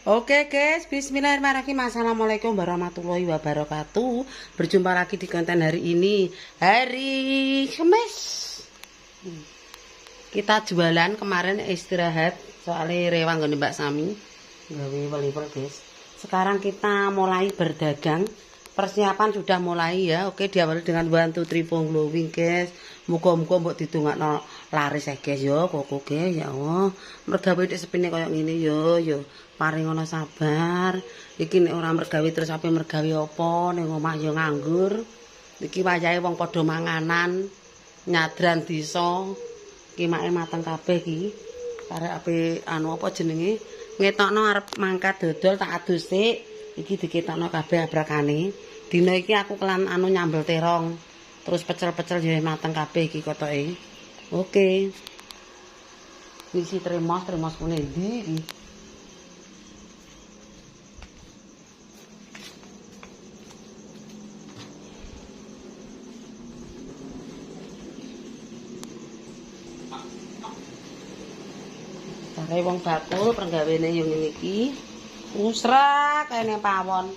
Oke guys, bismillahirrahmanirrahim. Assalamualaikum warahmatullahi wabarakatuh. Berjumpa lagi di konten hari ini, hari Kamis. Kita jualan, kemarin istirahat soalnya rewang gak Mbak Sami gawe wali-wali guys. Sekarang kita mulai berdagang. Persiapan sudah mulai ya. Oke, diawali dengan 1, 2, 3 glowing guys. Muga-muga mbok didongakno laris ya guys yo, koko guys ya Allah. Mergawe dik sepine koyo ngene yo. Paring ana sabar. Iki nek ora mergawe terus ape mergawe apa ning omah yo nganggur. Iki wayahe wong padha manganan, nyadran desa. Iki make mateng kabeh iki. Karek ape anu apa jenenge? Ngetokno arep mangkat dodol tak adus sik. Iki diketokno kabeh abrakane. Dina iki aku kelan anu nyambel terong. Terus pecel-pecel ya mateng kabeh iki kotoke. Oke. Isi tremos kene ndi iki? Cara wong bakul penggawene yo ngene iki. Usrak kene pawon.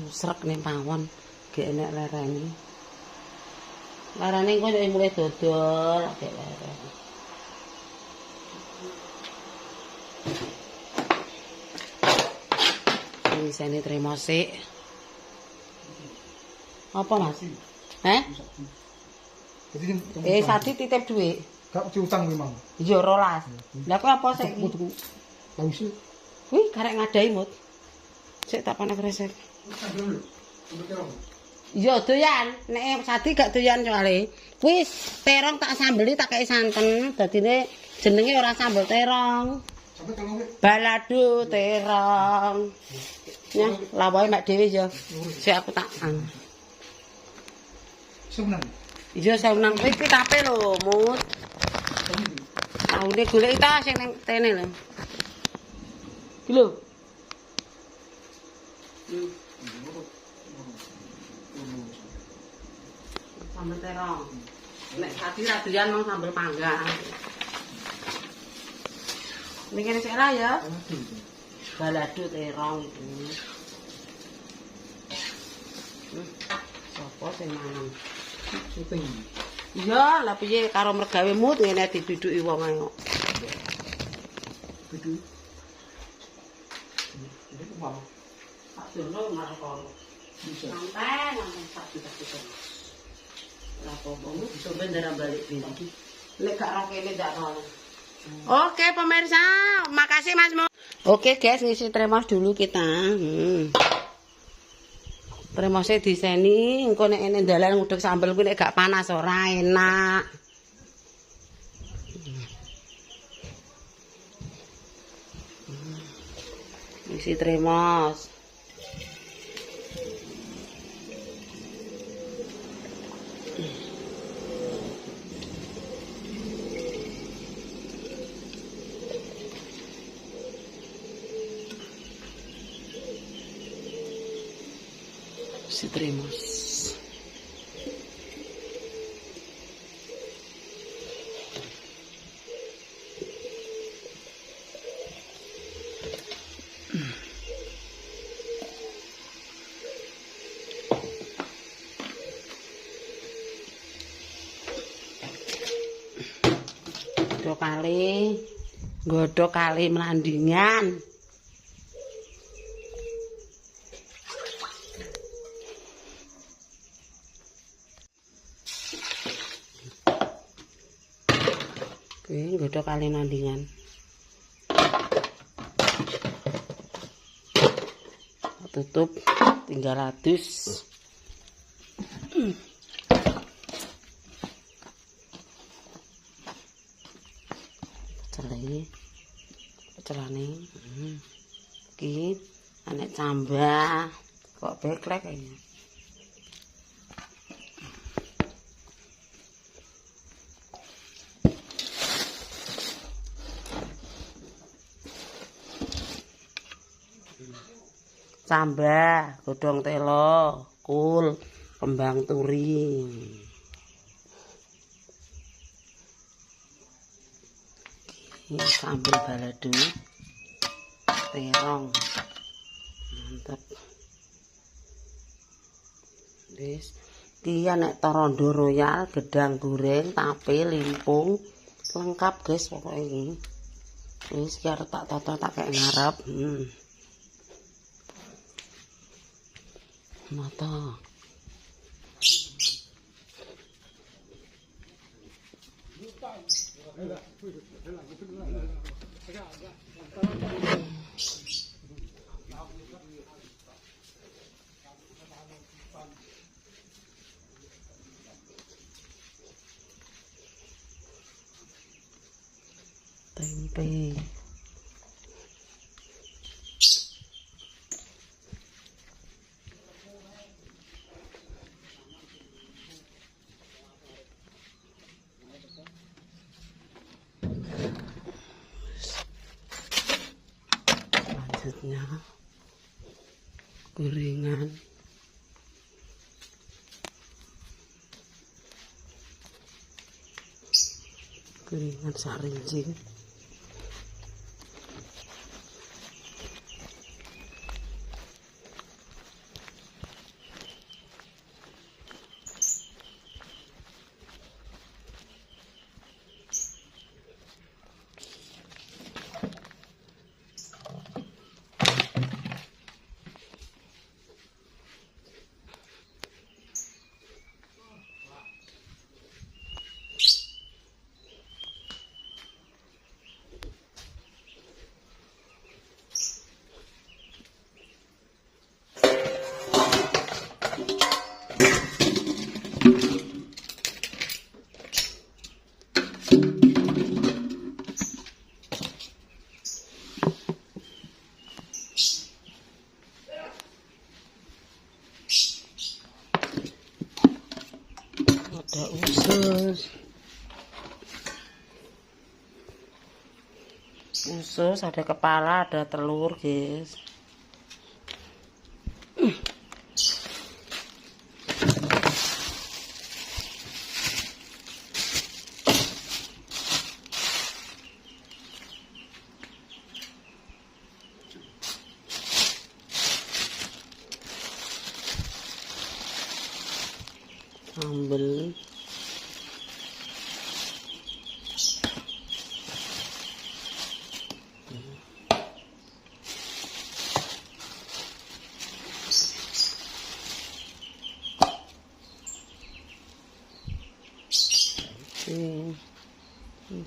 Usrak ning pawon gek enek lerene. Larane engko nek mulai dodol gek lerene. Ini sene terima sik. Apa Mas? Sadi titip duit. Gak diutang memang. Iya 12. Lah kok apa sik? Tahu Wih, karek ngadai mut. Sik tak panek resep. Iya doyan, nek Sadi gak doyan soalé. Wis terong tak sambeli tak kei santen, dadine jenenge ora sambel terong. Balado terong. Ya, lawahe mak dhewe ya. Sik aku tak Seneng. Iya seneng iki tape lho, Mut. Taune golek ta sing ning tene lho. Iki lho. Sambel terong. Nek Sadi ra doyan mong sambel panggang. Ning kene sik lah ya. Balado terong iki. Sopo sing mangan? Syuting. Iya, lah piye karo mergawe mut ngene diduduki wong ae kok. Dudu. Ini mau. Tak jono marang kono. Bisa. Sampai tak bisa. Lah apa-apa bisa bendera balik iki. Lek gak ro kene ndak ono. Oke pemirsa, makasih Mas Mu. Oke guys, ngisi tremos dulu kita. Tremose diseni, engko nek ene dalan ngudhek sambel kuwi nek gak panas ora enak. Isi tremos. Si tremos. Godhok kali melandingan. Oke, godhok kali melandingan. Tutup 300. Pecelane. Iki anek cambah. Kok beklek kayaknya. Sambah, godhong telo, kul, kembang turi. Ini sambal balado, terong, mantep. Wis, iki nek Torondo Royal, gedang goreng, tape, limpung, lengkap guys pokoknya ini. Wis iki arep tak toto tak kayak ngarep. Mata. Tempe. Selanjutnya gorengan. Gorengan sarinjing. Ada usus, ada kepala, ada telur guys. Sambel.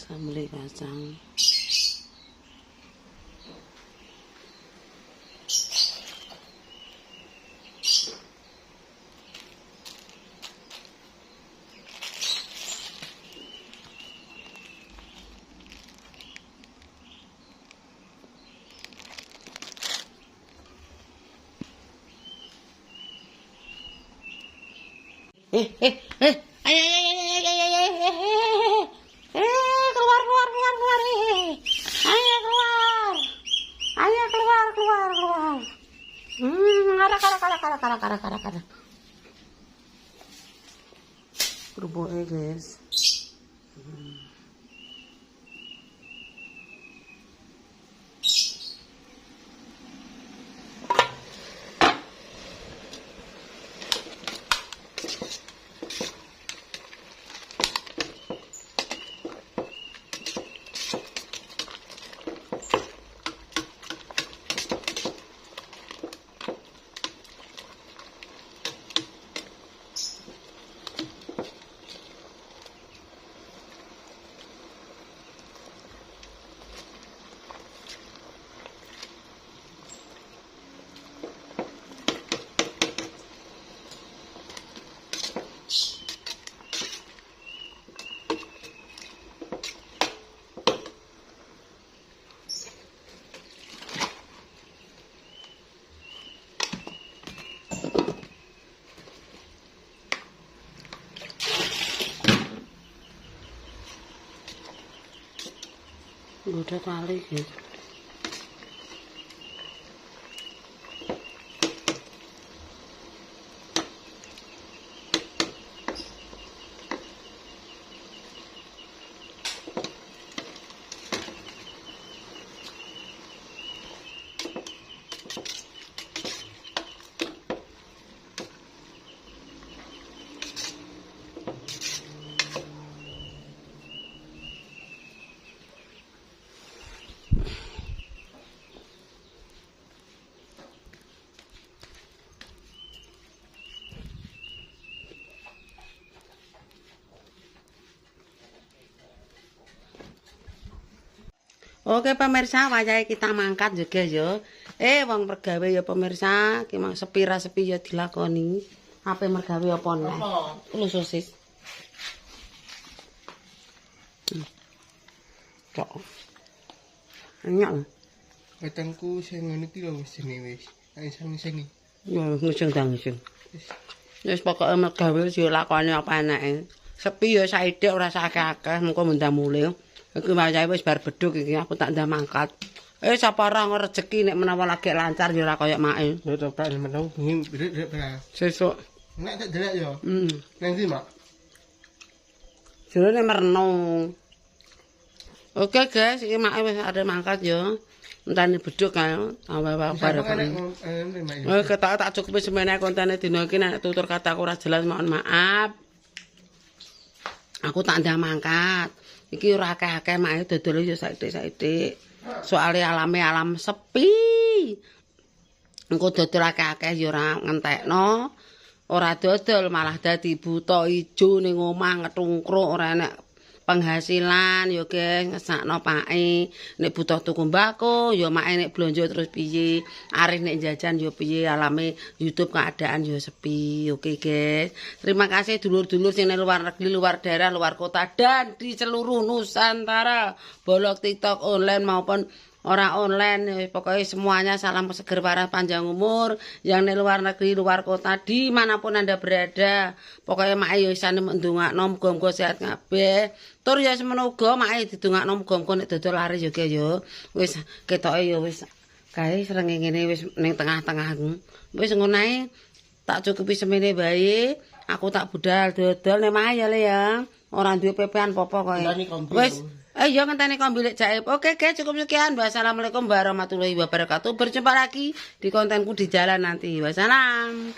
Sambal kacang. Keluar. Kerupuknya guys. Udah kali gitu. Oke pemirsa, wayahe kita mangkat juga ya. Wong mergawe ya pemirsa, ki mang sepira sepi ya dilakoni. Ape mergawe apa neh? Lu sosis. Cok. Enak. Katangku sing ngene iki lho wis jenenge wis. Ayo sing-sing. Ya ngising dang ngising. Wis pokoke mergawe yo lakoni apa enake. Sepi ya saithik ora sakeh-akeh, mengko mundam mulih. Iki wayahe wis bar bedhug iki aku tak ndah mangkat. Sapa ora rezeki nek menawa lagi lancar ya ora kaya mae. Ya to Pak menawa bengi rek Sesuk. nek tak delek ya. Heeh. Nang ndi, Mak? Jerone merenung. Oke guys, iki mae wis arep mangkat ya. Entane bedhug kae awal-awal bareng. Ketok tak cukupi semene kontene dina iki nek tutur kataku ora jelas mohon maaf. Aku tak ndah mangkat. Iki ora akeh-akeh mae dodol ya saithik-saithik. Soale alam sepi. Engko dodol akeh-akeh ya ora ngentekno. Ora dodol malah dadi buta ijo ning omah ngetungkruk ora enek penghasilan ya guys ngesakno pake nek butuh tuku mbako ya make nek blonjo terus piye arep nek jajan ya piye alame YouTube keadaan ya sepi. Oke guys, terima kasih dulur-dulur sing luar negeri, luar daerah, luar kota dan di seluruh Nusantara, bolok TikTok online maupun ora online, pokoknya semuanya salam seger waras panjang umur yang di luar negeri, luar kota, dimanapun Anda berada. Pokoknya mak yo isane ndongakno muga-muga sehat kabeh. Tur ya semono uga mak didongakno muga-muga nek dodol laris yo yo. Wis ketoke yo wis kae srengenge ngene wis ning tengah-tengah. Wis ngono ae tak cukupi semene bae. Aku tak budal dodol nek mah ya le ya. Ora duwe pepean apa-apa kowe. Wis ya ngenteni kombilik jaib. Oke guys, cukup sekian. Wassalamualaikum warahmatullahi wabarakatuh. Berjumpa lagi di kontenku di jalan nanti. Wassalam.